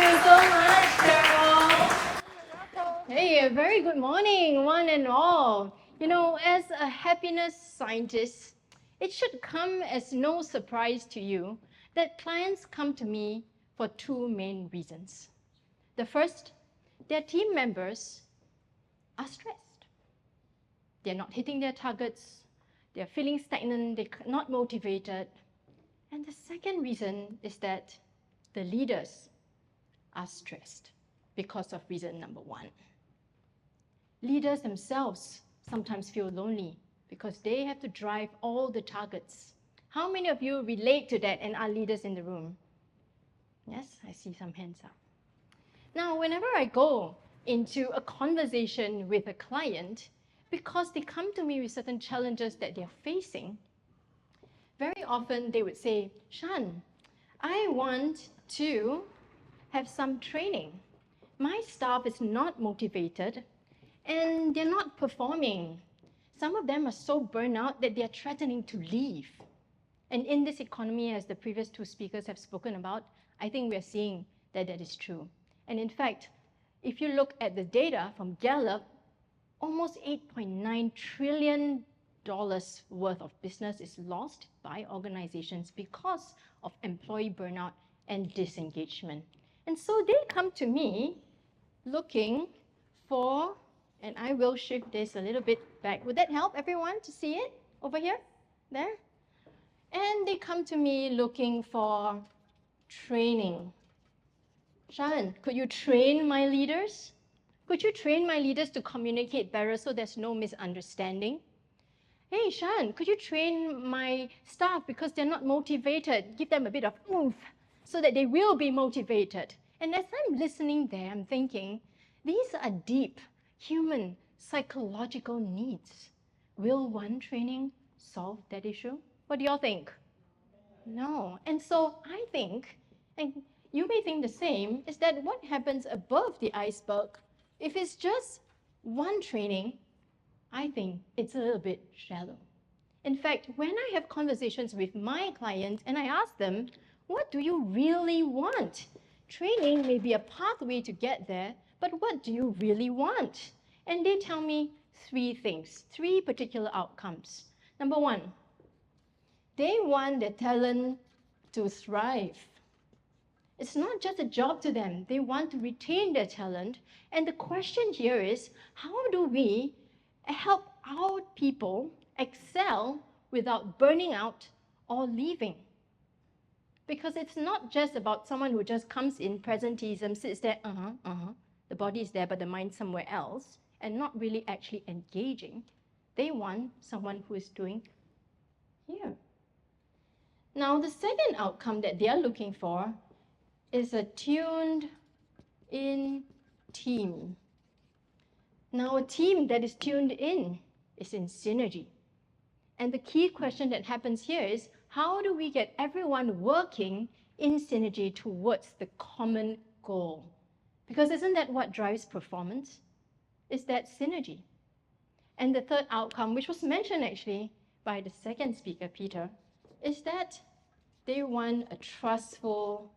you so much, Carol. Hey, a very good morning, one and all. You know, as a happiness scientist, it should come as no surprise to you that clients come to me for two main reasons. The first, their team members are stressed. They're not hitting their targets, they're feeling stagnant, they're not motivated. And the second reason is that the leaders are stressed because of reason number one. Leaders themselves sometimes feel lonely because they have to drive all the targets. How many of you relate to that and are leaders in the room? Yes, I see some hands up. Now, whenever I go into a conversation with a client, because they come to me with certain challenges that they're facing, very often they would say, Sha-En, I want to have some training. My staff is not motivated and they're not performing. Some of them are so burnt out that they're threatening to leave. And in this economy, as the previous two speakers have spoken about, I think we're seeing that that is true. And in fact, if you look at the data from Gallup, almost $8.9 trillion worth of business is lost by organizations because of employee burnout and disengagement. And so they come to me looking for, and I will shift this a little bit back. Would that help everyone to see it over here? There? And they come to me looking for training. Sha-En, could you train my leaders? Could you train my leaders to communicate better so there's no misunderstanding? Hey, Sha-En, could you train my staff because they're not motivated? Give them a bit of oomph so that they will be motivated. And as I'm listening there, I'm thinking, these are deep human psychological needs. Will one training solve that issue? What do y'all think? No. And so I think, and you may think the same, is that what happens above the iceberg, if it's just one training, I think it's a little bit shallow. In fact, when I have conversations with my clients and I ask them, what do you really want? Training may be a pathway to get there, but what do you really want? And they tell me three things, three particular outcomes. Number one, they want their talent to thrive. It's not just a job to them. They want to retain their talent. And the question here is, how do we help our people excel without burning out or leaving? Because it's not just about someone who just comes in, presenteeism, sits there, the body is there, but the mind's somewhere else, and not really actually engaging. They want someone who is doing here. Now, the second outcome that they are looking for is a tuned in team. Now, a team that is tuned in is in synergy. And the key question that happens here is, how do we get everyone working in synergy towards the common goal? Because isn't that what drives performance? Is that synergy? And the third outcome, which was mentioned actually by the second speaker, Peter, is that they want a trustful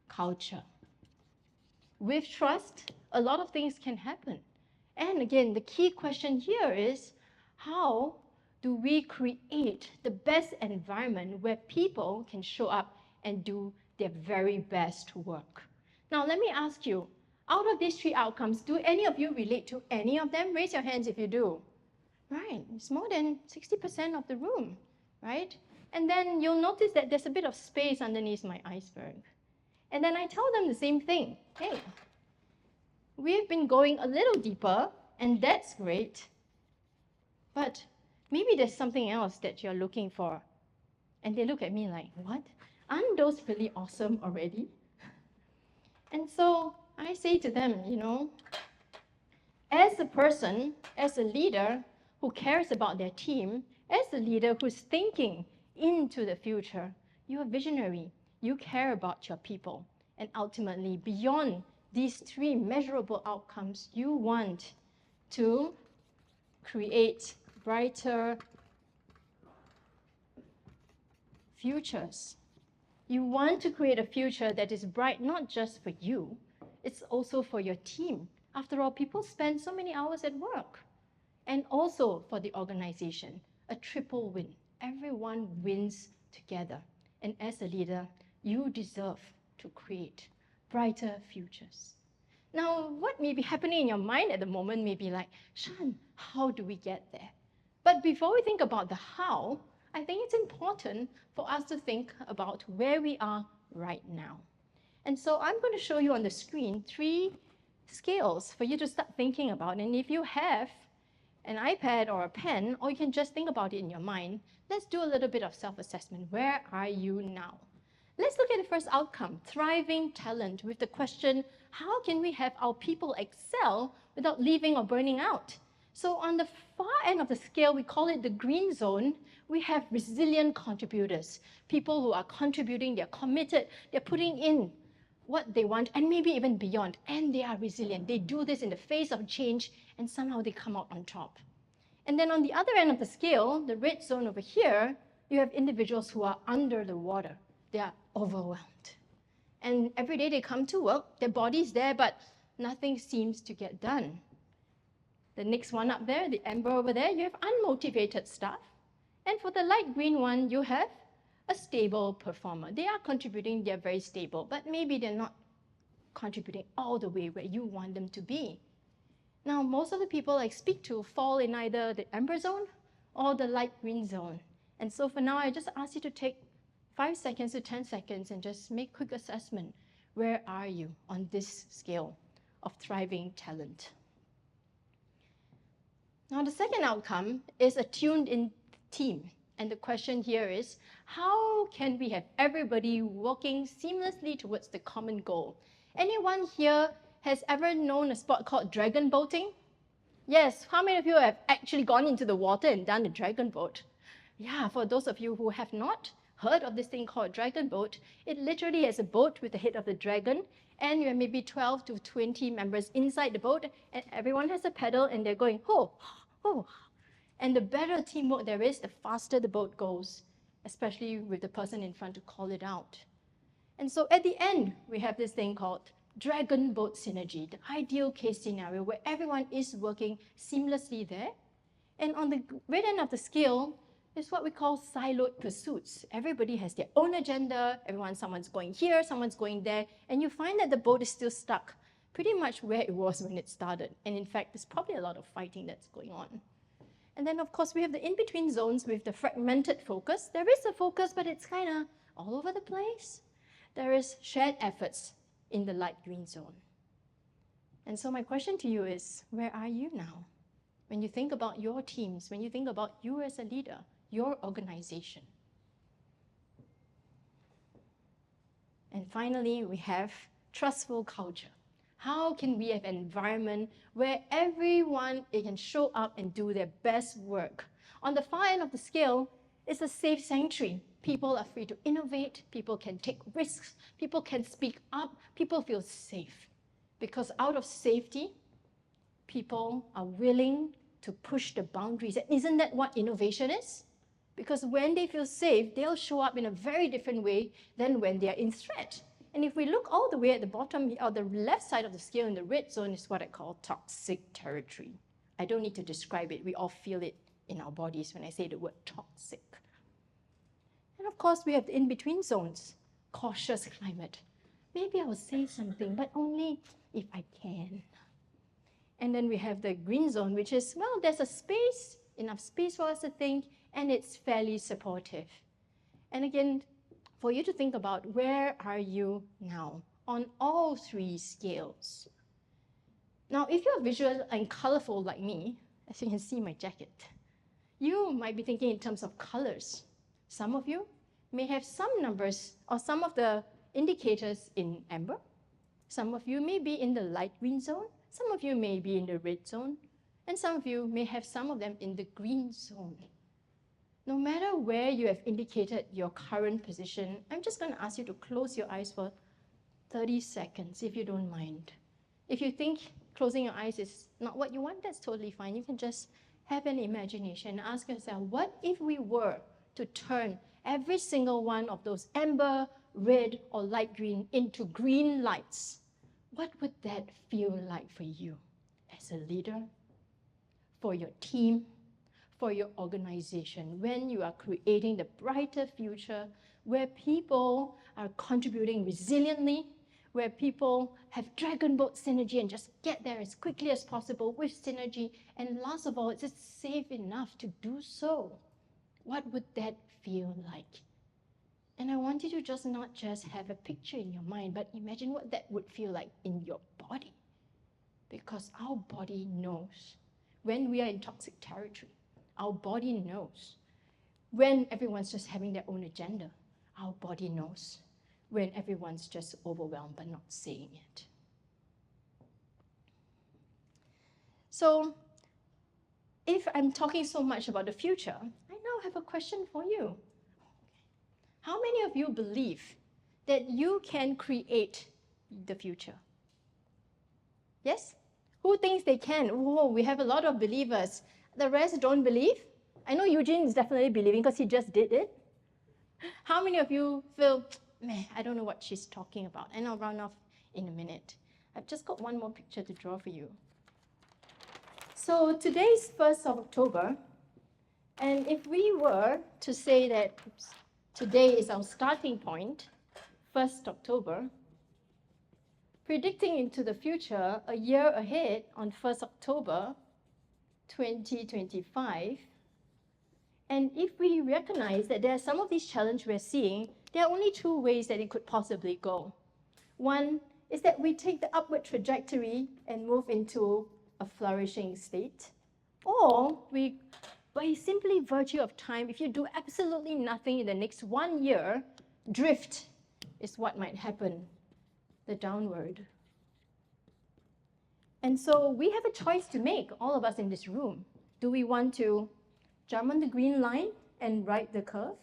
culture. With trust, a lot of things can happen. And again, the key question here is, how do we create the best environment where people can show up and do their very best work? Now, let me ask you, out of these three outcomes, do any of you relate to any of them? Raise your hands if you do. Right, it's more than 60% of the room, right? And then you'll notice that there's a bit of space underneath my iceberg. And then I tell them the same thing. Hey, we've been going a little deeper, and that's great. But maybe there's something else that you're looking for. And they look at me like, what? Aren't those really awesome already? And so I say to them, you know, as a person, as a leader who cares about their team, as a leader who's thinking into the future, you're visionary. You care about your people. And ultimately, beyond these three measurable outcomes, you want to create brighter futures. You want to create a future that is bright not just for you, it's also for your team. After all, people spend so many hours at work. And also for the organization, a triple win. Everyone wins together. And as a leader, you deserve to create brighter futures. Now, what may be happening in your mind at the moment may be like, Sha-En, how do we get there? But before we think about the how, I think it's important for us to think about where we are right now. And so I'm going to show you on the screen 3 scales for you to start thinking about. And if you have an iPad or a pen, or you can just think about it in your mind, let's do a little bit of self-assessment. Where are you now? Let's look at the first outcome, thriving talent, with the question, how can we have our people excel without leaving or burning out? So on the far end of the scale, we call it the green zone, we have resilient contributors, people who are contributing, they're committed, they're putting in what they want and maybe even beyond, and they are resilient. They do this in the face of change and somehow they come out on top. And then on the other end of the scale, the red zone over here, you have individuals who are under the water. They are overwhelmed. And every day they come to work, their body's there, but nothing seems to get done. The next one up there, the amber over there, you have unmotivated staff. And for the light green one, you have a stable performer. They are contributing, they're very stable, but maybe they're not contributing all the way where you want them to be. Now, most of the people I speak to fall in either the amber zone or the light green zone. And so for now, I just ask you to take 5 seconds to 10 seconds and just make a quick assessment. Where are you on this scale of thriving talent? Now, the second outcome is a tuned-in team. And the question here is, how can we have everybody working seamlessly towards the common goal? Anyone here has ever known a sport called dragon boating? Yes, how many of you have actually gone into the water and done the dragon boat? Yeah, for those of you who have not heard of this thing called dragon boat, it literally is a boat with the head of the dragon, and you have maybe 12 to 20 members inside the boat, and everyone has a paddle, and they're going, ho, ho. And the better teamwork there is, the faster the boat goes, especially with the person in front to call it out. And so at the end, we have this thing called dragon boat synergy, the ideal case scenario where everyone is working seamlessly there. And on the red end of the scale is what we call siloed pursuits. Everybody has their own agenda, someone's going here, someone's going there, and you find that the boat is still stuck pretty much where it was when it started. And in fact, there's probably a lot of fighting that's going on. And then, of course, we have the in-between zones with the fragmented focus. There is a focus, but it's kind of all over the place. There is shared efforts in the light green zone. And so my question to you is, where are you now? When you think about your teams, when you think about you as a leader, your organization. And finally, we have trustful culture. How can we have an environment where everyone can show up and do their best work? On the far end of the scale, it's a safe sanctuary. People are free to innovate, people can take risks, people can speak up, people feel safe. Because out of safety, people are willing to push the boundaries. And isn't that what innovation is? Because when they feel safe, they'll show up in a very different way than when they're in threat. And if we look all the way at the bottom, or the left side of the scale in the red zone is what I call toxic territory. I don't need to describe it. We all feel it in our bodies when I say the word toxic. And of course, we have the in-between zones, cautious climate. Maybe I will say something, but only if I can. And then we have the green zone, which is, well, there's a space, enough space for us to think, and it's fairly supportive. And again, for you to think about, where are you now on all 3 scales? Now, if you're visual and colorful like me, as you can see my jacket, you might be thinking in terms of colors. Some of you may have some numbers or some of the indicators in amber. Some of you may be in the light green zone. Some of you may be in the red zone. And some of you may have some of them in the green zone. No matter where you have indicated your current position, I'm just going to ask you to close your eyes for 30 seconds, if you don't mind. If you think closing your eyes is not what you want, that's totally fine. You can just have an imagination and ask yourself, what if we were to turn every single one of those amber, red, or light green into green lights, what would that feel like for you as a leader, for your team, for your organization, when you are creating the brighter future where people are contributing resiliently, where people have dragon boat synergy and just get there as quickly as possible with synergy, and last of all, it's just safe enough to do so. What would that feel like? And I want you to just not just have a picture in your mind, but imagine what that would feel like in your body. Because our body knows when we are in toxic territory. Our body knows when everyone's just having their own agenda. Our body knows when everyone's just overwhelmed but not saying it. So, if I'm talking so much about the future, I now have a question for you. How many of you believe that you can create the future? Yes? Who thinks they can? Oh, we have a lot of believers. The rest don't believe? I know Eugene is definitely believing because he just did it. How many of you feel, man, I don't know what she's talking about? And I'll run off in a minute. I've just got one more picture to draw for you. So today's 1st of October, and if we were to say that today is our starting point, 1st October, predicting into the future, a year ahead on 1st October 2025, and if we recognize that there are some of these challenges we're seeing, there are only two ways that it could possibly go. One is that we take the upward trajectory and move into a flourishing state, or we, by simply virtue of time, if you do absolutely nothing in the next 1 year, drift is what might happen, the downward. And so we have a choice to make, all of us in this room. Do we want to jump on the green line and ride the curve?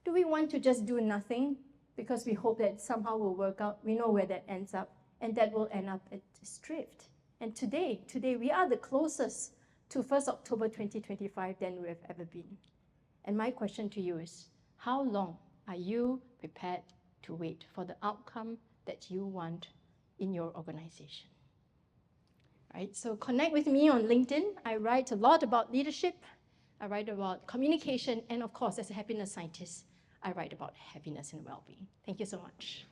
Do we want to just do nothing because we hope that somehow will work out? We know where that ends up, and that will end up at this drift. And today we are the closest to 1st October 2025 than we have ever been. And my question to you is, how long are you prepared to wait for the outcome that you want in your organization? Right? So connect with me on LinkedIn. I write a lot about leadership. I write about communication. And of course, as a happiness scientist, I write about happiness and well-being. Thank you so much.